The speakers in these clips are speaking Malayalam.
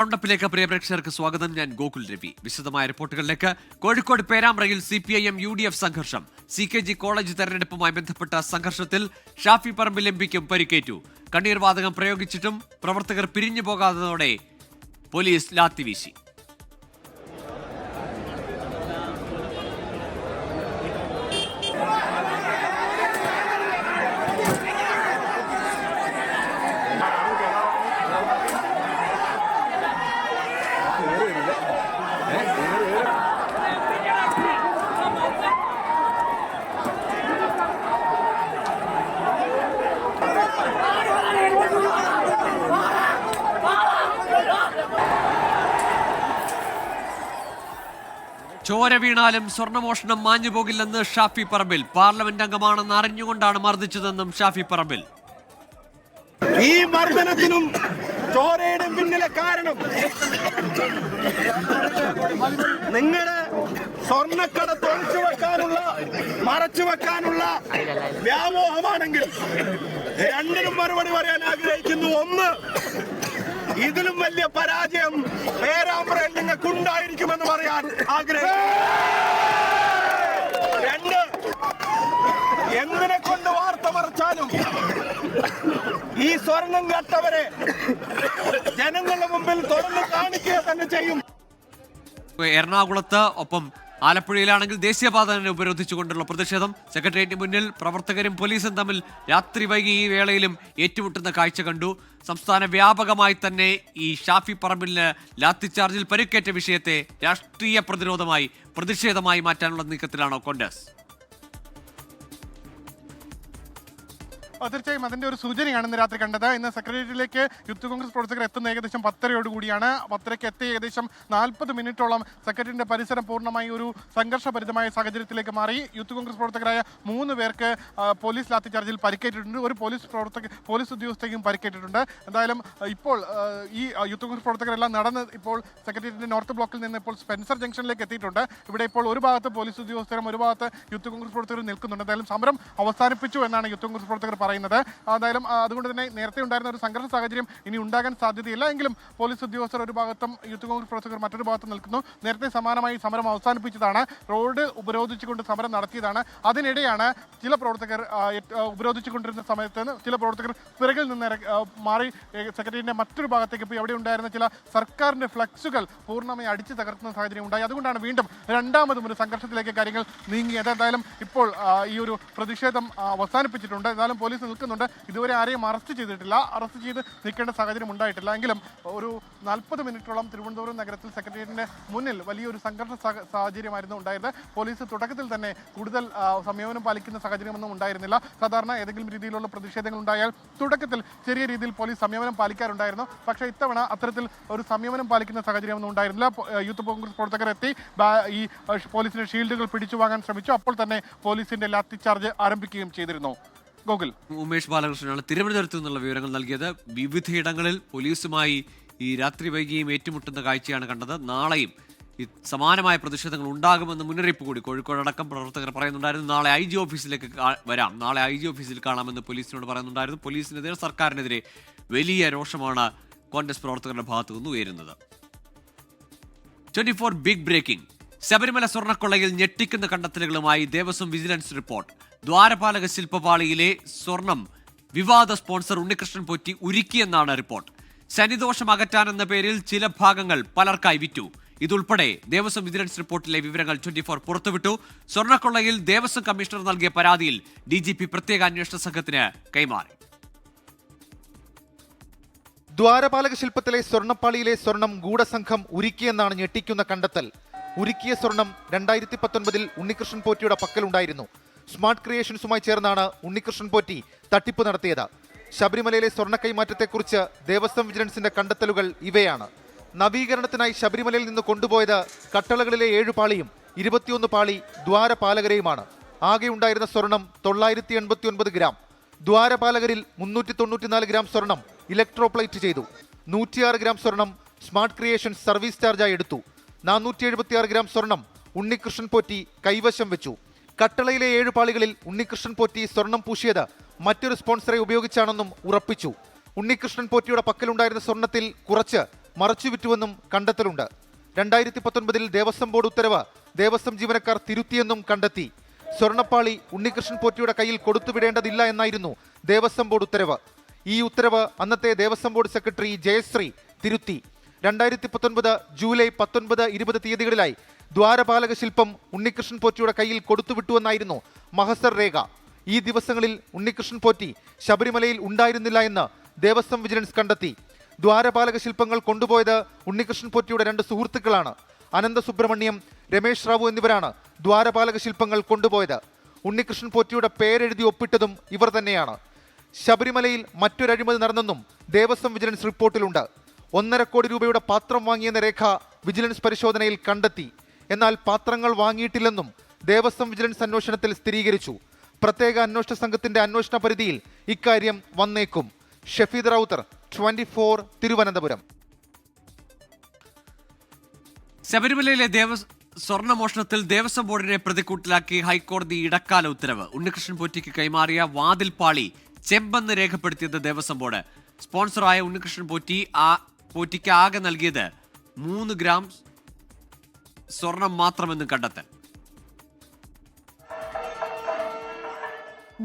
റൗണ്ടപ്പിലേക്ക് പ്രിയ പ്രേക്ഷകർക്ക് സ്വാഗതം. ഞാൻ ഗോകുൽ രവി. വിശദമായ റിപ്പോർട്ടുകളിലേക്ക്. കോഴിക്കോട് പേരാമ്പ്രയിൽ CPIM UDF സംഘർഷം. CKG കോളേജ് തെരഞ്ഞെടുപ്പുമായി ബന്ധപ്പെട്ട സംഘർഷത്തിൽ ഷാഫി പറമ്പിൽ MPക്കും പരിക്കേറ്റു. കണ്ണീർ വാതകം പ്രയോഗിച്ചിട്ടും പ്രവർത്തകർ പിരിഞ്ഞു പോകാത്തതോടെ പോലീസ് ലാത്തിവീശി. ചോര വീണാലും സ്വർണ്ണമോഷണം മാഞ്ഞുപോകില്ലെന്ന് ഷാഫി പറമ്പിൽ. പാർലമെന്റ് അംഗമാണെന്ന് അറിഞ്ഞുകൊണ്ടാണ് മർദ്ദിച്ചതെന്നും ഷാഫി പറമ്പിൽ. ഈ മർദ്ദനത്തിനും ചോരയുടെ പിന്നിലെ കാരണം നിങ്ങളുടെ സ്വർണ്ണക്കടത്ത് മറച്ചു വെക്കാനുള്ള വ്യാമോഹമാണെങ്കിൽ രണ്ടിനും മറുപടി പറയാൻ ആഗ്രഹിക്കുന്നു. ഒന്ന്, ഇതിലും വലിയ പരാജയം പേരാമ്പ്രയിൽ നിങ്ങൾക്കുണ്ടായിരിക്കുമെന്ന് പറയാൻ ആഗ്രഹിക്കുന്നു. രണ്ട്, എന്തിനെ കൊണ്ട് വാർത്ത മറച്ചാലും ഈ സ്വർണം കട്ടവരെ ജനങ്ങളുടെ മുമ്പിൽ തുറന്നു കാണിക്കുക തന്നെ ചെയ്യും. എറണാകുളത്ത് ഒപ്പം ആലപ്പുഴയിലാണെങ്കിൽ ദേശീയപാത ഉപരോധിച്ചുകൊണ്ടുള്ള പ്രതിഷേധം. സെക്രട്ടേറിയറ്റിന് മുന്നിൽ പ്രവർത്തകരും പോലീസും തമ്മിൽ രാത്രി വൈകി ഈ വേളയിലും ഏറ്റുമുട്ടുന്ന കാഴ്ച കണ്ടു. സംസ്ഥാന വ്യാപകമായി തന്നെ ഈ ഷാഫി പറമ്പിലിന് ലാത്തിച്ചാർജിൽ പരിക്കേറ്റ വിഷയത്തെ രാഷ്ട്രീയ പ്രതിഷേധമായി മാറ്റാനുള്ള നീക്കത്തിലാണോ കോൺഗ്രസ്? തീർച്ചയായും അതിന്റെ ഒരു സൂചനയാണ് ഇന്ന് രാത്രി കണ്ടത്. ഇന്ന് സെക്രട്ടേറിയറ്റിലേക്ക് യൂത്ത് കോൺഗ്രസ് പ്രവർത്തകർ എത്തുന്ന ഏകദേശം 10:30 10:30 എത്തി ഏകദേശം 40 മിനിറ്റോളം സെക്രട്ടേറിയറ്റിന്റെ പരിസരം പൂർണ്ണമായി ഒരു സംഘർഷഭരിതമായ സാഹചര്യത്തിലേക്ക് മാറി. യൂത്ത് കോൺഗ്രസ് പ്രവർത്തകരായ 3 പേർക്ക് പോലീസ് ലാത്തിചാർജിൽ പരിക്കേറ്റിട്ടുണ്ട്. ഒരു പോലീസ് ഉദ്യോഗസ്ഥയ്ക്കും പരിക്കേറ്റിട്ടുണ്ട്. എന്തായാലും ഇപ്പോൾ ഈ യൂത്ത് കോൺഗ്രസ് പ്രവർത്തകരെല്ലാം നടന്ന് ഇപ്പോൾ സെക്രട്ടേറിയറ്റിന്റെ നോർത്ത് ബ്ലോക്കിൽ നിന്ന് ഇപ്പോൾ സ്പെൻസർ ജംഗ്ഷനിലേക്ക് എത്തിയിട്ടുണ്ട്. ഇവിടെ ഇപ്പോൾ ഒരു ഭാഗത്ത് പോലീസ് ഉദ്യോഗസ്ഥരും ഒരു ഭാഗത്ത് യൂത്ത് കോൺഗ്രസ് പ്രവർത്തകരും നിൽക്കുന്നുണ്ട്. എന്തായാലും സമരം അവസാനിപ്പിച്ചു എന്നാണ് യൂത്ത് കോൺഗ്രസ് പ്രവർത്തകർ പറയുന്നത്. എന്തായാലും അതുകൊണ്ട് തന്നെ നേരത്തെ ഉണ്ടായിരുന്ന ഒരു സംഘർഷ സാഹചര്യം ഇനി ഉണ്ടാകാൻ സാധ്യതയില്ല. എങ്കിലും പോലീസ് ഉദ്യോഗസ്ഥർ ഒരു ഭാഗത്തും യൂത്ത് കോൺഗ്രസ് പ്രവർത്തകർ മറ്റൊരു ഭാഗത്തും നിൽക്കുന്നു. നേരത്തെ സമാനമായി സമരം അവസാനിപ്പിച്ചതാണ്. റോഡ് ഉപരോധിച്ചുകൊണ്ട് സമരം നടത്തിയതാണ്. അതിനിടെയാണ് ചില പ്രവർത്തകർ ഉപരോധിച്ചുകൊണ്ടിരുന്ന സമയത്ത് ചില പ്രവർത്തകർ പിറകിൽ നിന്ന് മാറി സെക്രട്ടേറിയറ്റിന്റെ മറ്റൊരു ഭാഗത്തേക്ക് പോയി അവിടെ ഉണ്ടായിരുന്ന ചില സർക്കാരിന്റെ ഫ്ലക്സുകൾ പൂർണ്ണമായി അടിച്ചു തകർത്തുന്ന സാഹചര്യം ഉണ്ടായി. അതുകൊണ്ടാണ് വീണ്ടും രണ്ടാമതും ഒരു സംഘർഷത്തിലേക്ക് കാര്യങ്ങൾ നീങ്ങിയത്. എന്തായാലും ഇപ്പോൾ ഈ ഒരു പ്രതിഷേധം അവസാനിപ്പിച്ചിട്ടുണ്ട്. എന്നാലും പോലീസ് നിൽക്കുന്നുണ്ട്. ഇതുവരെ ആരെയും അറസ്റ്റ് ചെയ്തിട്ടില്ല. അറസ്റ്റ് ചെയ്ത് നിൽക്കേണ്ട സാഹചര്യം ഉണ്ടായിട്ടില്ല. എങ്കിലും ഒരു 40 മിനിറ്റോളം തിരുവനന്തപുരം നഗരത്തിൽ സെക്രട്ടേറിയറ്റിന്റെ മുന്നിൽ വലിയൊരു സംഘർഷ സാഹചര്യമായിരുന്നു ഉണ്ടായിരുന്നത്. പോലീസ് തുടക്കത്തിൽ തന്നെ കൂടുതൽ സംയമനം പാലിക്കുന്ന സാഹചര്യമൊന്നും ഉണ്ടായിരുന്നില്ല. സാധാരണ ഏതെങ്കിലും രീതിയിലുള്ള പ്രതിഷേധങ്ങൾ ഉണ്ടായാൽ തുടക്കത്തിൽ ചെറിയ രീതിയിൽ പോലീസ് സംയമനം പാലിക്കാറുണ്ടായിരുന്നു. പക്ഷേ ഇത്തവണ അത്തരത്തിൽ ഒരു സംയമനം പാലിക്കുന്ന സാഹചര്യമൊന്നും ഉണ്ടായിരുന്നില്ല. യൂത്ത് കോൺഗ്രസ് പ്രവർത്തകർ എത്തി ഈ പോലീസിന്റെ ഷീൽഡുകൾ പിടിച്ചു വാങ്ങാൻ ശ്രമിച്ചു. അപ്പോൾ തന്നെ പോലീസിന്റെ ലാത്തിചാർജ് ആരംഭിക്കുകയും ചെയ്തിരുന്നു. ഗോകുൽ. ഉമേഷ് ബാലകൃഷ്ണനാണ് തിരുവനന്തപുരത്ത് നിന്നുള്ള വിവരങ്ങൾ നൽകിയത്. വിവിധയിടങ്ങളിൽ പോലീസുമായി ഈ രാത്രി വൈകിയും ഏറ്റുമുട്ടുന്ന കാഴ്ചയാണ് കണ്ടത്. നാളെയും ഈ സമാനമായ പ്രതിഷേധങ്ങൾ ഉണ്ടാകുമെന്ന് മുന്നറിയിപ്പ് കൂടി കോഴിക്കോടടക്കം പ്രവർത്തകർ പറയുന്നുണ്ടായിരുന്നു. നാളെ IG ഓഫീസിലേക്ക് വരാം, നാളെ IG ഓഫീസിൽ കാണാമെന്ന് പോലീസിനോട് പറയുന്നുണ്ടായിരുന്നു. പോലീസിനെതിരെ സർക്കാരിനെതിരെ വലിയ രോഷമാണ് കോൺഗ്രസ് പ്രവർത്തകരുടെ ഭാഗത്തു നിന്ന് ഉയരുന്നത്. 24 ബിഗ് ബ്രേക്കിംഗ്. ശബരിമല സ്വർണ്ണക്കൊള്ളയിൽ ഞെട്ടിക്കുന്ന കണ്ടെത്തലുകളുമായി ദേവസ്വം വിജിലൻസ് റിപ്പോർട്ട്. ദ്വാരപാലക ശില്പപാളിയിലെ സ്വർണം വിവാദ സ്പോൺസർ ഉണ്ണികൃഷ്ണൻ പോറ്റി ഉരുക്കിയെന്നാണ് റിപ്പോർട്ട്. ശനിദോഷം അകറ്റാനെന്ന പേരിൽ ചില ഭാഗങ്ങൾ പലർക്കായി വിറ്റു. ഇതുൾപ്പെടെ ദേവസ്വം വിജിലൻസ് റിപ്പോർട്ടിലെ വിവരങ്ങൾ 24 പുറത്തുവിട്ടു. സ്വർണ്ണക്കൊള്ളയിൽ ദേവസ്വം കമ്മീഷണർ നൽകിയ പരാതിയിൽ DGP പ്രത്യേക അന്വേഷണ സംഘത്തിന് കൈമാറി. ദ്വാരപാലക ശില്പത്തിലെ സ്വർണ്ണപ്പാളിയിലെ സ്വർണം ഗൂഢസംഘം ഉരുക്കിയെന്നാണ് ഞെട്ടിക്കുന്ന കണ്ടെത്തൽ. ഉരുക്കിയ സ്വർണം 2019 ഉണ്ണികൃഷ്ണൻ പോറ്റിയുടെ പക്കലുണ്ടായിരുന്നു. സ്മാർട്ട് ക്രിയേഷൻസുമായി ചേർന്നാണ് ഉണ്ണികൃഷ്ണൻ പോറ്റി തട്ടിപ്പ് നടത്തിയത്. ശബരിമലയിലെ സ്വർണ്ണ കൈമാറ്റത്തെക്കുറിച്ച് ദേവസ്വം വിജിലൻസിന്റെ കണ്ടെത്തലുകൾ ഇവയാണ്. നവീകരണത്തിനായി ശബരിമലയിൽ നിന്ന് കൊണ്ടുപോയത് കട്ടളകളിലെ 7 പാളിയും 21 പാളി ദ്വാരപാലകരെയുമാണ്. ആകെ ഉണ്ടായിരുന്ന സ്വർണം 989 ഗ്രാം. ദ്വാരപാലകരിൽ 394 ഗ്രാം സ്വർണം ഇലക്ട്രോപ്ലേറ്റ് ചെയ്തു. 106 ഗ്രാം സ്വർണം സ്മാർട്ട് ക്രിയേഷൻസ് സർവീസ് ചാർജായി എടുത്തു. 476 ഗ്രാം സ്വർണം ഉണ്ണികൃഷ്ണൻ പോറ്റി കൈവശം വെച്ചു. കട്ടളയിലെ 7 പാളികളിൽ ഉണ്ണികൃഷ്ണൻ പോറ്റി സ്വർണം പൂശിയത് മറ്റൊരു സ്പോൺസറെ ഉപയോഗിച്ചാണെന്നും ഉറപ്പിച്ചു. ഉണ്ണികൃഷ്ണൻ പോറ്റിയുടെ പക്കലുണ്ടായിരുന്ന സ്വർണത്തിൽ കുറച്ച് മറച്ചുവിറ്റുവെന്നും കണ്ടെത്തലുണ്ട്. 2019 ദേവസ്വം ബോർഡ് ഉത്തരവ് ദേവസ്വം ജീവനക്കാർ തിരുത്തിയെന്നും കണ്ടെത്തി. സ്വർണ്ണപ്പാളി ഉണ്ണികൃഷ്ണൻ പോറ്റിയുടെ കയ്യിൽ കൊടുത്തുവിടേണ്ടതില്ല എന്നായിരുന്നു ദേവസ്വം ബോർഡ് ഉത്തരവ്. ഈ ഉത്തരവ് അന്നത്തെ ദേവസ്വം ബോർഡ് സെക്രട്ടറി ജയശ്രീ തിരുത്തി. 2019 ജൂലൈ 19, 20 തീയതികളിലായി ദ്വാരപാലക ശില്പം ഉണ്ണികൃഷ്ണൻ പോറ്റിയുടെ കയ്യിൽ കൊടുത്തുവിട്ടുവെന്നായിരുന്നു മഹസർ രേഖ. ഈ ദിവസങ്ങളിൽ ഉണ്ണികൃഷ്ണൻ പോറ്റി ശബരിമലയിൽ ഉണ്ടായിരുന്നില്ല എന്ന് ദേവസ്വം വിജിലൻസ് കണ്ടെത്തി. ദ്വാരപാലക ശില്പങ്ങൾ കൊണ്ടുപോയത് ഉണ്ണികൃഷ്ണൻ പോറ്റിയുടെ 2 സുഹൃത്തുക്കളാണ്. അനന്ത സുബ്രഹ്മണ്യം, രമേശ് റാവു എന്നിവരാണ് ദ്വാരപാലക ശില്പങ്ങൾ കൊണ്ടുപോയത്. ഉണ്ണികൃഷ്ണൻ പോറ്റിയുടെ പേരെഴുതി ഒപ്പിട്ടതും ഇവർ തന്നെയാണ്. ശബരിമലയിൽ മറ്റൊരു അഴിമതി നടന്നെന്നും ദേവസ്വം വിജിലൻസ് റിപ്പോർട്ടിലുണ്ട്. 1.5 കോടി രൂപയുടെ പാത്രം വാങ്ങിയെന്ന രേഖ വിജിലൻസ് പരിശോധനയിൽ കണ്ടെത്തി. എന്നാൽ പാത്രങ്ങൾ വാങ്ങിയിട്ടില്ലെന്നും ദേവസ്വം വിജിലൻസ് അന്വേഷണത്തിൽ സ്ഥിരീകരിച്ചു. പ്രത്യേക അന്വേഷണ സംഘത്തിന്റെ അന്വേഷണ പരിധിയിൽ ഇക്കാര്യം വന്നേക്കും. ഷഫീദ് റൌത്തർ, 24, തിരുവനന്തപുരം. ശബരിമലയിലെ സ്വർണ്ണമോഷണത്തിൽ ദേവസ്വം ബോർഡിനെ പ്രതിക്കൂട്ടിലാക്കി ഹൈക്കോടതി ഇടക്കാല ഉത്തരവ്. ഉണ്ണികൃഷ്ണൻ പോറ്റിക്ക് കൈമാറിയ വാതിൽപ്പാളി ചെമ്പെന്ന് രേഖപ്പെടുത്തിയത് ദേവസ്വം ബോർഡ്. സ്പോൺസറായ ഉണ്ണികൃഷ്ണൻ പോറ്റിക്ക് ആകെ നൽകിയത് 3 ഗ്രാം സ്വർണം മാത്രമെന്ന് കണ്ടെത്തൽ.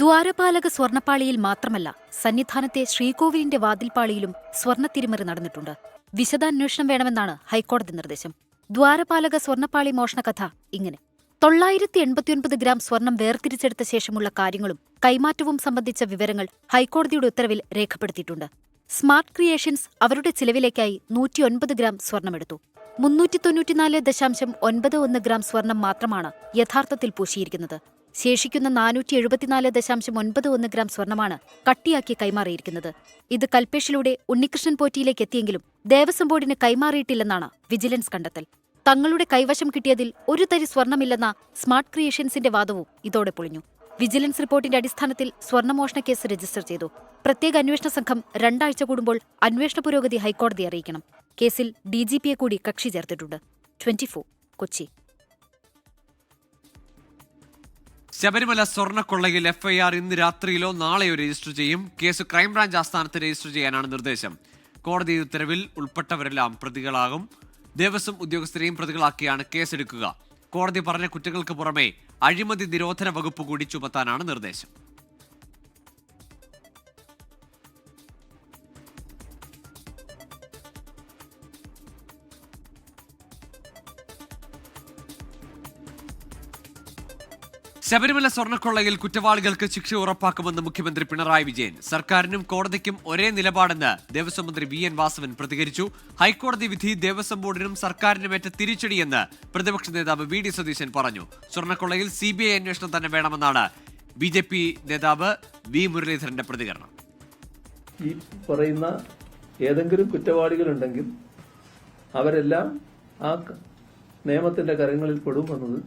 ദ്വാരപാലക സ്വർണ്ണപ്പാളിയിൽ മാത്രമല്ല, സന്നിധാനത്തെ ശ്രീകോവിലിന്റെ വാതിൽപ്പാളിയിലും സ്വർണ്ണ തിരിമറി നടന്നിട്ടുണ്ട്. വിശദാന്വേഷണം വേണമെന്നാണ് ഹൈക്കോടതി നിർദ്ദേശം. ദ്വാരപാലക സ്വർണ്ണപ്പാളി മോഷണകഥ ഇങ്ങനെ: 989 ഗ്രാം സ്വർണം വേർതിരിച്ചെടുത്ത ശേഷമുള്ള കാര്യങ്ങളും കൈമാറ്റവും സംബന്ധിച്ച വിവരങ്ങൾ ഹൈക്കോടതിയുടെ ഉത്തരവിൽ രേഖപ്പെടുത്തിയിട്ടുണ്ട്. സ്മാർട്ട് ക്രിയേഷൻസ് അവരുടെ ചിലവിലേക്കായി 109 ഗ്രാം സ്വർണമെടുത്തു. 394.91 ഗ്രാം സ്വർണം മാത്രമാണ് യഥാർത്ഥത്തിൽ പൂശിയിരിക്കുന്നത്. ശേഷിക്കുന്ന 474.91 ഗ്രാം സ്വർണമാണ് കട്ടിയാക്കി കൈമാറിയിരിക്കുന്നത്. ഇത് കൽപേഷിലൂടെ ഉണ്ണികൃഷ്ണൻ പോറ്റിയിലേക്ക് എത്തിയെങ്കിലും ദേവസ്വം ബോർഡിന് കൈമാറിയിട്ടില്ലെന്നാണ് വിജിലൻസ് കണ്ടെത്തൽ. തങ്ങളുടെ കൈവശം കിട്ടിയതിൽ ഒരു തരി സ്വർണമില്ലെന്ന സ്മാർട്ട് ക്രിയേഷൻസിന്റെ വാദവും ഇതോടെ പൊളിഞ്ഞു. വിജിലൻസ് റിപ്പോർട്ടിന്റെ അടിസ്ഥാനത്തിൽ സ്വർണ്ണമോഷണ കേസ് രജിസ്റ്റർ ചെയ്തു. പ്രത്യേക അന്വേഷണ സംഘം 2 ആഴ്ച കൂടുമ്പോൾ അന്വേഷണ പുരോഗതി ഹൈക്കോടതി അറിയിക്കണം. കേസിൽ DGPയെ കൂടി കക്ഷി ചേർത്തിട്ടുണ്ട്. 24, കൊച്ചി. ശബരിമല സ്വർണ്ണക്കൊള്ളയിൽ FIR ഇന്ന് രാത്രിയിലോ നാളെയോ രജിസ്റ്റർ ചെയ്യും. കേസ് ക്രൈംബ്രാഞ്ച് ആസ്ഥാനത്ത് രജിസ്റ്റർ ചെയ്യാനാണ് നിർദ്ദേശം. കോടതി ഉത്തരവിൽ ഉൾപ്പെട്ടവരെല്ലാം പ്രതികളാകും. ദേവസ്വം ഉദ്യോഗസ്ഥരെയും പ്രതികളാക്കിയാണ് കേസെടുക്കുക. കോടതി പറഞ്ഞ കുറ്റങ്ങൾക്ക് പുറമെ അഴിമതി നിരോധന വകുപ്പ് കൂടി ചുമത്താനാണ് നിർദ്ദേശം. ശബരിമല സ്വർണ്ണക്കൊള്ളയിൽ കുറ്റവാളികൾക്ക് ശിക്ഷ ഉറപ്പാക്കുമെന്ന് മുഖ്യമന്ത്രി പിണറായി വിജയൻ. സർക്കാരിനും കോടതിക്കും ഒരേ നിലപാടെന്ന് ദേവസ്വം മന്ത്രി VN വാസവൻ പ്രതികരിച്ചു. ഹൈക്കോടതി വിധി ദേവസ്വം ബോർഡിനും സർക്കാരിനുമേറ്റ തിരിച്ചടിയെന്ന് പ്രതിപക്ഷ നേതാവ് VD സതീശൻ പറഞ്ഞു. സ്വർണ്ണക്കൊള്ളയിൽ CBI അന്വേഷണം തന്നെ വേണമെന്നാണ് BJP നേതാവ് V മുരളീധരന്റെ പ്രതികരണം. ഈ പറയുന്ന ഏതെങ്കിലും കുറ്റവാളികളുണ്ടെങ്കിൽ അവരെല്ലാം ആ നിയമത്തിന്റെ കരങ്ങളിൽ പെടുമെന്നത്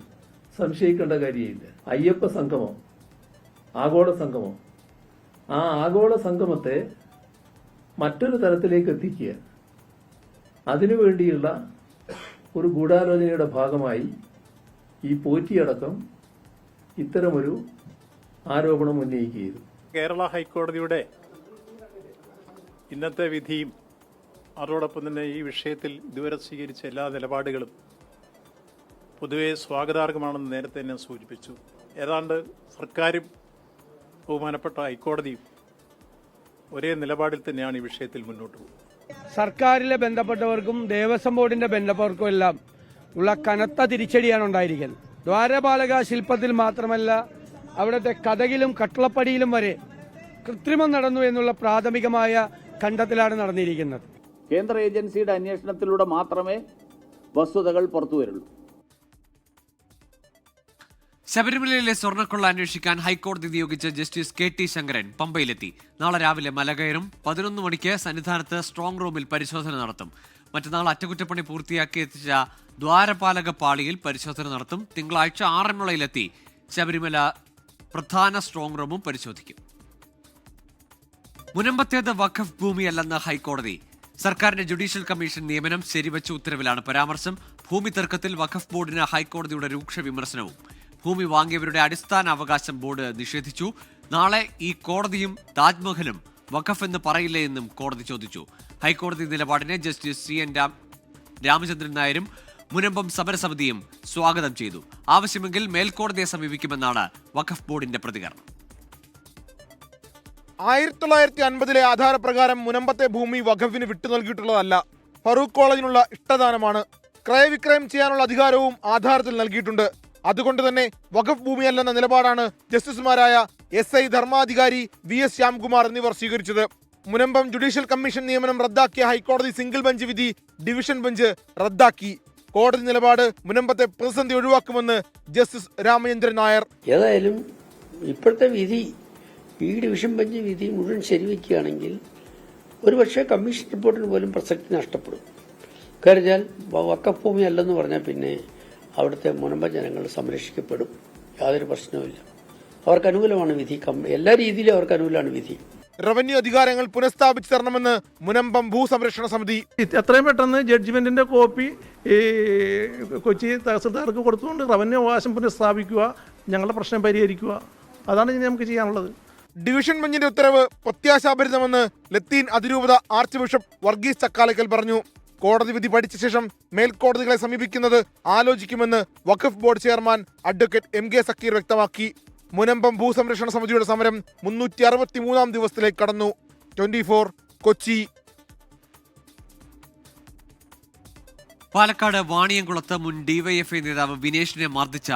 സംശയിക്കേണ്ട കാര്യമില്ല. അയ്യപ്പ സംഗമം, ആഗോള സംഗമം, ആ ആഗോള സംഗമത്തെ മറ്റൊരു തലത്തിലേക്ക് എത്തിക്കുക, അതിനുവേണ്ടിയുള്ള ഒരു ഗൂഢാലോചനയുടെ ഭാഗമായി ഈ പോറ്റിയടക്കം ഇത്തരമൊരു ആരോപണം ഉന്നയിക്കുകയും കേരള ഹൈക്കോടതിയുടെ ഇന്നത്തെ വിധിയും അതോടൊപ്പം തന്നെ ഈ വിഷയത്തിൽ ഇതുവരെ സ്വീകരിച്ച എല്ലാ നിലപാടുകളും പൊതുവെ സ്വാഗതാർഹമാണെന്ന് നേരത്തെ തന്നെ സൂചിപ്പിച്ചു. ഏതാണ്ട് സർക്കാരും ബഹുമാനപ്പെട്ട ഹൈക്കോടതിയും ഒരേ നിലപാടിൽ തന്നെയാണ് ഈ വിഷയത്തിൽ മുന്നോട്ട് പോകുന്നത്. സർക്കാരിലെ ബന്ധപ്പെട്ടവർക്കും ദേവസ്വം ബോർഡിന്റെ ബന്ധപ്പെട്ടവർക്കും എല്ലാം ഉള്ള കനത്ത തിരിച്ചടിയാണ് ഉണ്ടായിരിക്കുന്നത്. ദ്വാരപാലക ശില്പത്തിൽ മാത്രമല്ല, അവിടുത്തെ കഥകിലും കട്ടളപ്പടിയിലും വരെ കൃത്രിമം നടന്നു എന്നുള്ള പ്രാഥമികമായ കണ്ടെത്തലാണ് നടന്നിരിക്കുന്നത്. കേന്ദ്ര ഏജൻസിയുടെ അന്വേഷണത്തിലൂടെ മാത്രമേ വസ്തുതകൾ പുറത്തുവരുള്ളൂ. ശബരിമലയിലെ സ്വർണ്ണക്കൊള്ള അന്വേഷിക്കാൻ ഹൈക്കോടതി നിയോഗിച്ച ജസ്റ്റിസ് KT ശങ്കരൻ പമ്പയിലെത്തി. നാളെ രാവിലെ മല കയറും. 11 മണിക്ക് സന്നിധാനത്ത് സ്ട്രോങ് റൂമിൽ പരിശോധന നടത്തും. മറ്റന്നാൾ അറ്റകുറ്റപ്പണി പൂർത്തിയാക്കി എത്തിച്ച ദ്വാരപാലക പാളിയിൽ പരിശോധന നടത്തും. തിങ്കളാഴ്ച ആറന്മുളയിലെത്തി ശബരിമല പ്രധാന സ്ട്രോങ് റൂമും പരിശോധിക്കും. മുനമ്പത്തേത് വഖഫ് ഭൂമിയല്ലെന്ന് ഹൈക്കോടതി. സർക്കാരിന്റെ ജുഡീഷ്യൽ കമ്മീഷൻ നിയമനം ശരിവച്ച ഉത്തരവിലാണ് പരാമർശം. ഭൂമി തർക്കത്തിൽ വഖഫ് ബോർഡിന് ഹൈക്കോടതിയുടെ രൂക്ഷ വിമർശനവും. ഭൂമി വാങ്ങിയവരുടെ അടിസ്ഥാന അവകാശം ബോർഡ് നിഷേധിച്ചു. നാളെ ഈ കോടതിയും താജ്മഹലും വഖഫ് എന്ന് പറയില്ലേ എന്നും കോടതി ചോദിച്ചു. ഹൈക്കോടതി നിലപാടിനെ ജസ്റ്റിസ് CN രാമചന്ദ്രൻ നായരും മുനമ്പം സമരസമിതിയും സ്വാഗതം ചെയ്തു. ആവശ്യമെങ്കിൽ മേൽക്കോടതിയെ സമീപിക്കുമെന്നാണ് വഖഫ് ബോർഡിന്റെ പ്രതികരണം. 1950 ആധാരപ്രകാരം മുനമ്പത്തെ ഭൂമി വഖഫിന് വിട്ടു നൽകിയിട്ടുള്ളതല്ല. ഫറൂഖ് കോളേജിനുള്ള ഇഷ്ടദാനമാണ്. ക്രയവിക്രയം ചെയ്യാനുള്ള അധികാരവും ആധാരത്തിൽ നൽകിയിട്ടുണ്ട്. അതുകൊണ്ട് തന്നെ വഖഫ് ഭൂമിയല്ലെന്ന നിലപാടാണ് ജസ്റ്റിസുമാരായ SI ധർമാധികാരി VS ശ്യാംകുമാർ എന്നിവർ സ്വീകരിച്ചത്. മുനമ്പം ജുഡീഷ്യൽ കമ്മീഷൻ നിയമനം റദ്ദാക്കിയ ഹൈക്കോടതി സിംഗിൾ ബെഞ്ച് വിധി ഡിവിഷൻ ബെഞ്ച് റദ്ദാക്കി. കോടതി നിലപാട് മുനമ്പത്തെ പ്രതിസന്ധി ഒഴിവാക്കുമെന്ന് ജസ്റ്റിസ് രാമചന്ദ്രൻ നായർ. ഏതായാലും ഇപ്പോഴത്തെ വിധി, ഈ ഡിവിഷൻ ബെഞ്ച് വിധി മുഴുവൻ ശരിവെക്കുകയാണെങ്കിൽ ഒരുപക്ഷെ കമ്മീഷൻ റിപ്പോർട്ടിന് പോലും പ്രസക്തി നഷ്ടപ്പെടും. കരുതിയാൽ വഖഫ് ഭൂമി അല്ലെന്ന് പറഞ്ഞാൽ പിന്നെ അവിടുത്തെ മുനമ്പ ജനങ്ങൾ സംരക്ഷിക്കപ്പെടും. യാതൊരു പ്രശ്നവുമില്ല. അവർക്ക് അനുകൂലമാണ് വിധി. എല്ലാ രീതിയിലും അവർക്ക് അനുകൂലമാണ് വിധി. റവന്യൂ അധികാരങ്ങൾ പുനഃസ്ഥാപിച്ചു തരണമെന്ന് മുനമ്പം ഭൂസംരക്ഷണ സമിതി. എത്രയും പെട്ടെന്ന് ജഡ്ജ്മെന്റിന്റെ കോപ്പി കൊച്ചി തഹസിൽദാർക്ക് കൊടുത്തുകൊണ്ട് റവന്യൂ അവകാശം പുനഃസ്ഥാപിക്കുക, ഞങ്ങളുടെ പ്രശ്നം പരിഹരിക്കുക. അതാണ് ഇനി നമുക്ക് ചെയ്യാനുള്ളത്. ഡിവിഷൻ ബെഞ്ചിന്റെ ഉത്തരവ് പ്രത്യാശാഭരിതമെന്ന് ലത്തീൻ അതിരൂപത ആർച്ച് ബിഷപ്പ് വർഗീസ് ചക്കാലക്കൽ പറഞ്ഞു. കോടതി വിധി പഠിച്ച ശേഷം മേൽക്കോടതികളെ സമീപിക്കുന്നത് ആലോചിക്കുമെന്ന് Waqf board chairman advocate MK Zakir വ്യക്തമാക്കി. മുനമ്പം ഭൂസംരക്ഷണ സമിതിയുടെ സമരം 363 ദിവസത്തിലേക്ക് കടന്നു. 24 കൊച്ചി. പാലക്കാട് വാണിയംകുളത്ത് മുൻ ഡിവൈഎഫ്ഐ നേതാവ് വിനേഷിനെ മർദ്ദിച്ച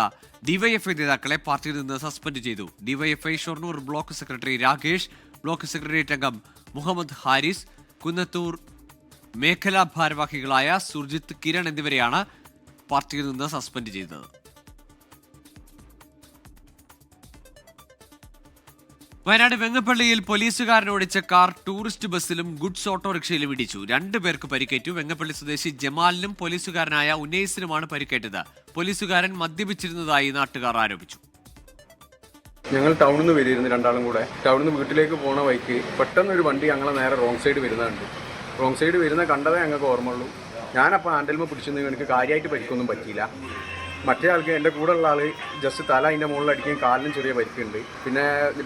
ഡിവൈഎഫ്ഐ നേതാക്കളെ പാർട്ടിയിൽ നിന്ന് സസ്പെൻഡ് ചെയ്തു. DYFI Shoranur block secretary Rakesh, block secretariat അംഗം മുഹമ്മദ് ഹാരിസ്, കുന്നത്തൂർ മേഖലാ ഭാരവാഹികളായ സുർജിത്ത്, കിരൺ എന്നിവരെയാണ് പാർട്ടിയിൽ നിന്ന് സസ്പെൻഡ് ചെയ്തത്. വയനാട് വെങ്ങപ്പള്ളിയിൽ പോലീസുകാരൻ ഓടിച്ച കാർ ടൂറിസ്റ്റ് ബസ്സിലും ഗുഡ്സ് ഓട്ടോറിക്ഷയിലും ഇടിച്ചു. 2 പേർക്ക് പരിക്കേറ്റു. വെങ്ങപ്പള്ളി സ്വദേശി ജമാലിനും പോലീസുകാരനായ ഉന്നയിസിനുമാണ് പരിക്കേറ്റത്. പോലീസുകാരൻ മദ്യപിച്ചിരുന്നതായി നാട്ടുകാർ ആരോപിച്ചു. ഞങ്ങൾ ടൗണിൽ നിന്ന് വരികയായിരുന്നു, രണ്ടാളും കൂടെ. ടൗണിൽ നിന്ന് വീട്ടിലേക്ക് പോണ വഴിക്ക് പെട്ടെന്ന് ഒരു വണ്ടി ഞങ്ങളെ നേരെ റോങ് സൈഡ് വരുന്നുണ്ട്. റോങ് സൈഡ് വരുന്ന കണ്ടതേ ഞങ്ങൾക്ക് ഓർമ്മയുള്ളൂ. ഞാനപ്പോൾ ഹാൻഡിൽമ പിടിച്ചെന്ന് എനിക്ക് കാര്യമായിട്ട് പരിക്കൊന്നും പറ്റിയില്ല. മറ്റേ ആൾക്ക് എൻ്റെ കൂടെ ഉള്ള ആൾ ജസ്റ്റ് തല അതിൻ്റെ മുകളിൽ അടിക്കുകയും കാലിനും ചെറിയ പരിക്കുണ്ട്.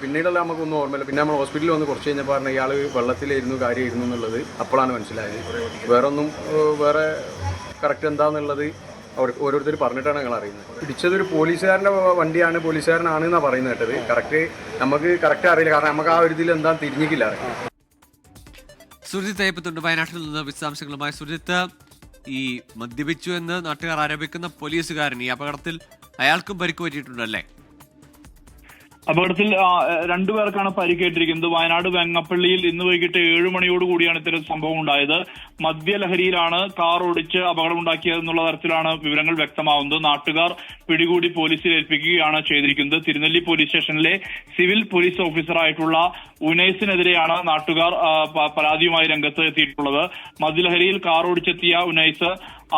പിന്നീടുള്ള നമുക്കൊന്നും ഓർമ്മയില്ല. പിന്നെ നമ്മൾ ഹോസ്പിറ്റലിൽ വന്ന് കുറച്ച് കഴിഞ്ഞപ്പോൾ പറഞ്ഞാൽ ഇയാൾ വെള്ളത്തിലായിരുന്നു, കാര്യമായിരുന്നു എന്നുള്ളത് അപ്പോഴാണ് മനസ്സിലായത്. വേറെ കറക്റ്റ് എന്താണെന്നുള്ളത് ഓരോരുത്തർ പറഞ്ഞിട്ടാണ് ഞങ്ങൾ അറിയുന്നത്. പിടിച്ചതൊരു പോലീസുകാരൻ്റെ വണ്ടിയാണ്, പോലീസുകാരനാണെന്നാണ് പറയുന്നത് കേട്ടത്. നമുക്ക് കറക്റ്റ് അറിയില്ല, കാരണം നമുക്ക് ആ ഒരു ഇതിൽ എന്താ തിരിഞ്ഞിക്കില്ല. സുർജിത്ത് അയ്യപ്പത്തുണ്ട് വയനാട്ടിൽ നിന്ന് വിശദാംശങ്ങളുമായി. സുർജിത്ത്, ഈ മദ്യപിച്ചു എന്ന് നാട്ടുകാർ ആരോപിക്കുന്ന പോലീസുകാരൻ, ഈ അപകടത്തിൽ അയാൾക്കും പരിക്ക് പറ്റിയിട്ടുണ്ടല്ലേ? അപകടത്തിൽ 2 പേർക്കാണ് പരിക്കേറ്റിരിക്കുന്നത്. വയനാട് വെങ്ങപ്പള്ളിയിൽ ഇന്ന് വൈകിട്ട് 7 മണിയോടുകൂടിയാണ് ഇത്തരം സംഭവം ഉണ്ടായത്. മദ്യലഹരിയിലാണ് കാർ ഓടിച്ച് അപകടമുണ്ടാക്കിയതെന്നുള്ള തരത്തിലാണ് വിവരങ്ങൾ വ്യക്തമാവുന്നത്. നാട്ടുകാർ പിടികൂടി പോലീസിൽ ഏൽപ്പിക്കുകയാണ് ചെയ്തിരിക്കുന്നത്. തിരുനെല്ലി പോലീസ് സ്റ്റേഷനിലെ സിവിൽ പോലീസ് ഓഫീസറായിട്ടുള്ള ഉനൈസിനെതിരെയാണ് നാട്ടുകാർ പരാതിയുമായി രംഗത്ത് എത്തിയിട്ടുള്ളത്. മദ്യലഹരിയിൽ കാർ ഓടിച്ചെത്തിയ ഉനൈസ്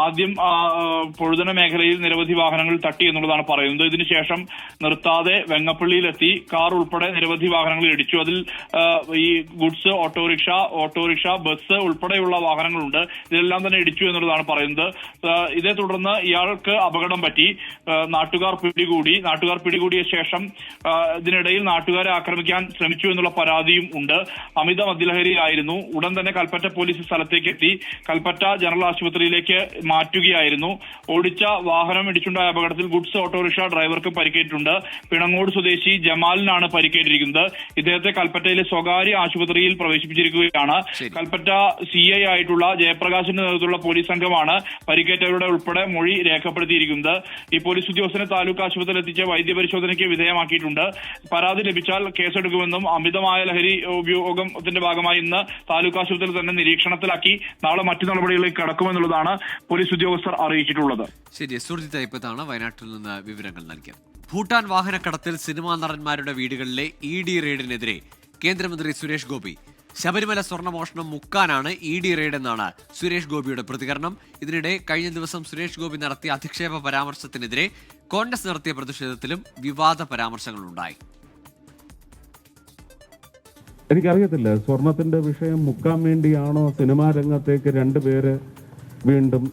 ആദ്യം പൊഴുതന മേഖലയിൽ നിരവധി വാഹനങ്ങൾ തട്ടി എന്നുള്ളതാണ് പറയുന്നത്. ഇതിനുശേഷം നിർത്താതെ വെങ്ങപ്പള്ളിയിലെത്തി കാർ ഉൾപ്പെടെ നിരവധി വാഹനങ്ങൾ ഇടിച്ചു. അതിൽ ഈ ഗുഡ്സ് ഓട്ടോറിക്ഷ, ബസ് ഉൾപ്പെടെയുള്ള വാഹനങ്ങളുണ്ട്. ഇതിലെല്ലാം തന്നെ ഇടിച്ചു എന്നുള്ളതാണ് പറയുന്നത്. ഇതേ തുടർന്ന് ഇയാൾക്ക് അപകടം പറ്റി. നാട്ടുകാർ പിടികൂടിയ ശേഷം ഇതിനിടയിൽ നാട്ടുകാരെ ആക്രമിക്കാൻ ശ്രമിച്ചു എന്നുള്ള പരാതിയും ഉണ്ട്. അമിത മദ്യലഹരിയിലായിരുന്നു. ഉടൻ തന്നെ കൽപ്പറ്റ പോലീസ് സ്ഥലത്തേക്ക് എത്തി കൽപ്പറ്റ ജനറൽ ആശുപത്രിയിലേക്ക് മാറ്റുകയായിരുന്നു. ഓടിച്ച വാഹനം ഇടിച്ചുണ്ടായ അപകടത്തിൽ ഗുഡ്സ് ഓട്ടോറിക്ഷ ഡ്രൈവർക്ക് പരിക്കേറ്റിട്ടുണ്ട്. പിണങ്ങോട് സ്വദേശി ജമാലിനാണ് പരിക്കേറ്റിരിക്കുന്നത്. ഇദ്ദേഹത്തെ കൽപ്പറ്റയിലെ സ്വകാര്യ ആശുപത്രിയിൽ പ്രവേശിപ്പിച്ചിരിക്കുകയാണ്. കൽപ്പറ്റ CI ആയിട്ടുള്ള ജയപ്രകാശിന്റെ നേതൃത്വത്തിലുള്ള പോലീസ് സംഘമാണ് പരിക്കേറ്റവരുടെ ഉൾപ്പെടെ മൊഴി രേഖപ്പെടുത്തിയിരിക്കുന്നത്. ഈ പോലീസ് ഉദ്യോഗസ്ഥനെ താലൂക്ക് ആശുപത്രിയിൽ എത്തിച്ച് വൈദ്യപരിശോധനയ്ക്ക് വിധേയമാക്കിയിട്ടുണ്ട്. പരാതി ലഭിച്ചാൽ കേസെടുക്കുമെന്നും അമിതമായ ലഹരി ഉപയോഗത്തിന്റെ ഭാഗമായി ഇന്ന് താലൂക്ക് ആശുപത്രിയിൽ തന്നെ നിരീക്ഷണത്തിലാക്കി നാളെ മറ്റു നടപടികളിലേക്ക് കടക്കുമെന്നുള്ളതാണ് പോലീസ് ഉദ്യോഗസ്ഥർ അറിയിച്ചിട്ടുള്ളത്. ശരി, സുർജിത്ത് അയ്യപ്പത്താണ് വയനാട്ടിൽ നിന്ന് വിവരങ്ങൾ നൽകിയത്. ഭൂട്ടാൻ വാഹനക്കടത്തിൽ സിനിമാ നടന്മാരുടെ വീടുകളിലെ ED റെയ്ഡിനെതിരെ കേന്ദ്രമന്ത്രി സുരേഷ് ഗോപി. ശബരിമല സ്വർണ്ണമോഷണം മുക്കാനാണ് ED റെയ്ഡ് എന്നാണ് സുരേഷ് ഗോപിയുടെ പ്രതികരണം. ഇതിനിടെ കഴിഞ്ഞ ദിവസം സുരേഷ് ഗോപി നടത്തിയ അധിക്ഷേപ പരാമർശത്തിനെതിരെ കോൺഗ്രസ് നടത്തിയ പ്രതിഷേധത്തിലും വിവാദ പരാമർശങ്ങളുണ്ടായി. എനിക്കറിയത്തില്ല, സ്വർണത്തിന്റെ വിഷയം മുക്കാൻ വേണ്ടിയാണോ സിനിമാ രംഗത്തേക്ക് 2 പേര് വീണ്ടും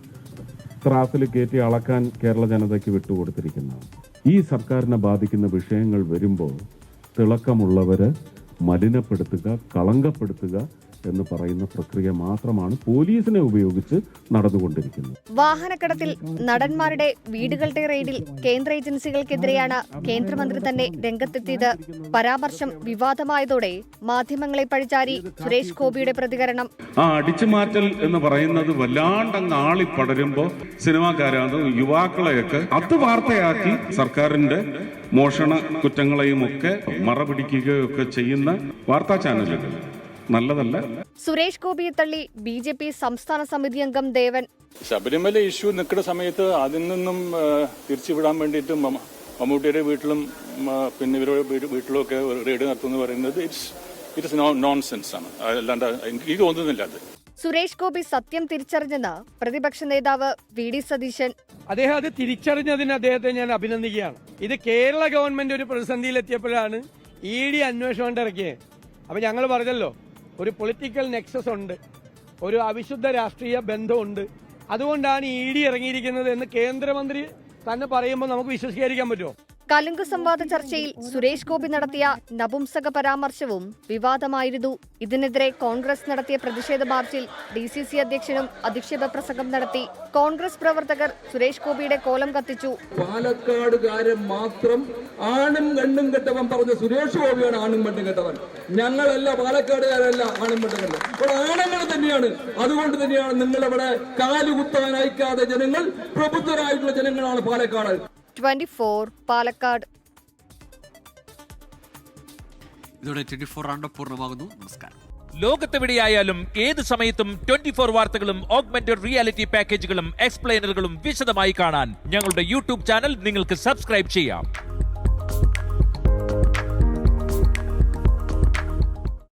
ത്രാസിൽ കയറ്റി അളക്കാൻ കേരള ജനതയ്ക്ക് വിട്ടുകൊടുത്തിരിക്കുന്നത്. ഈ സർക്കാരിനെ ബാധിക്കുന്ന വിഷയങ്ങൾ വരുമ്പോൾ തിളക്കമുള്ളവര് മലിനപ്പെടുത്തുക, കളങ്കപ്പെടുത്തുക എന്ന് പറയുന്ന പ്രക്രിയ മാത്രമാണ് പോലീസിനെ ഉപയോഗിച്ച് നടന്നുകൊണ്ടിരിക്കുന്നത്. വാഹനക്കടത്തിൽ നടന്മാരുടെ വീടുകളുടെ റെയ്ഡിൽ കേന്ദ്ര ഏജൻസികൾക്കെതിരെയാണ് കേന്ദ്രമന്ത്രി തന്നെ രംഗത്തെത്തിയത്. പരാമർശം വിവാദമായതോടെ മാധ്യമങ്ങളെ പഴിചാരി സുരേഷ് ഗോപിയുടെ പ്രതികരണം. ആ അടിച്ചുമാറ്റൽ എന്ന് പറയുന്നത് വല്ലാണ്ടങ്ങ് ആളിപ്പടരുമ്പോൾ സിനിമാക്കാരാണ് യുവാക്കളെയൊക്കെ അത് വാർത്തയാക്കി സർക്കാരിന്റെ മോഷണ കുറ്റങ്ങളെയും ഒക്കെ മറപിടിക്കുകയൊക്കെ ചെയ്യുന്ന വാർത്താ ചാനലുകൾ നല്ലതല്ല. സുരേഷ് ഗോപിയെ തള്ളി BJP സംസ്ഥാന സമിതി അംഗം ദേവൻ. ശബരിമല ഇഷ്യൂ നിൽക്കുന്ന സമയത്ത് അതിൽ നിന്നും തിരിച്ചുവിടാൻ വേണ്ടിയിട്ട് മമ്മൂട്ടിയുടെ വീട്ടിലും പിന്നെ ഇവരുടെ വീട്ടിലും ഒക്കെ റെയ്ഡ് നടത്തുമെന്ന് പറയുന്നത് ഇറ്റ്സ് നോൺസെൻസ് ആണ്. അല്ലാണ്ട് എനിക്ക് തോന്നുന്നില്ല അത്. സുരേഷ് ഗോപി സത്യം തിരിച്ചറിഞ്ഞെന്ന് പ്രതിപക്ഷ നേതാവ് VD സതീശൻ. അദ്ദേഹം അത് തിരിച്ചറിഞ്ഞതിന് അദ്ദേഹത്തെ ഞാൻ അഭിനന്ദിക്കുകയാണ്. ഇത് കേരള ഗവൺമെന്റ് ഒരു പ്രതിസന്ധിയിലെത്തിയപ്പോഴാണ് ED അന്വേഷണം ഇറക്കിയത്. അപ്പൊ ഞങ്ങൾ പറഞ്ഞല്ലോ, ഒരു പൊളിറ്റിക്കൽ നെക്സസ് ഉണ്ട്, ഒരു അവിശുദ്ധ രാഷ്ട്രീയ ബന്ധമുണ്ട്, അതുകൊണ്ടാണ് ED ഇറങ്ങിയിരിക്കുന്നത് എന്ന് കേന്ദ്രമന്ത്രി തന്നെ പറയുമ്പോൾ നമുക്ക് വിശ്വസിക്കാതിരിക്കാൻ പറ്റുമോ? കലുങ്ക് സംവാദ ചർച്ചയിൽ സുരേഷ് ഗോപി നടത്തിയ നപുംസക പരാമർശവും വിവാദമായിരുന്നു. ഇതിനെതിരെ കോൺഗ്രസ് നടത്തിയ പ്രതിഷേധ മാർച്ചിൽ DCC അധ്യക്ഷനും അധിക്ഷേപ പ്രസംഗം നടത്തി. കോൺഗ്രസ് പ്രവർത്തകർ സുരേഷ് ഗോപിയുടെ കോലം കത്തിച്ചു. പാലക്കാടുകാരൻ മാത്രം ആണും കണ്ണും കെട്ടവൻ പറഞ്ഞ സുരേഷ് ഗോപിയാണ് ആണും പെണ്ണും കെട്ടവൻ. ഞങ്ങളല്ല, പാലക്കാടുകാരല്ല ആണും പെണ്ണും കെട്ടവൻ. ഇവിടെ ആണുങ്ങൾ തന്നെയാണ്. അതുകൊണ്ട് തന്നെയാണ് നിങ്ങളിവിടെ കാലുകുത്താൻ അയക്കാതെ ജനങ്ങൾ, പ്രബുദ്ധരായിട്ടുള്ള ജനങ്ങളാണ് പാലക്കാട്. 24 പാലക്കാട്. ഇതോടെ 24 റൗണ്ട് പൂർണ്ണമാകുന്നു. നമസ്കാരം. ലോകത്തെവിടെയായാലും ഏത് സമയത്തും 24 വാർത്തകളും ഓഗ്മെന്റഡ് റിയാലിറ്റി പാക്കേജുകളും എക്സ്പ്ലെയിനറുകളും വിശദമായി കാണാൻ ഞങ്ങളുടെ യൂട്യൂബ് ചാനൽ നിങ്ങൾക്ക് സബ്സ്ക്രൈബ് ചെയ്യാം.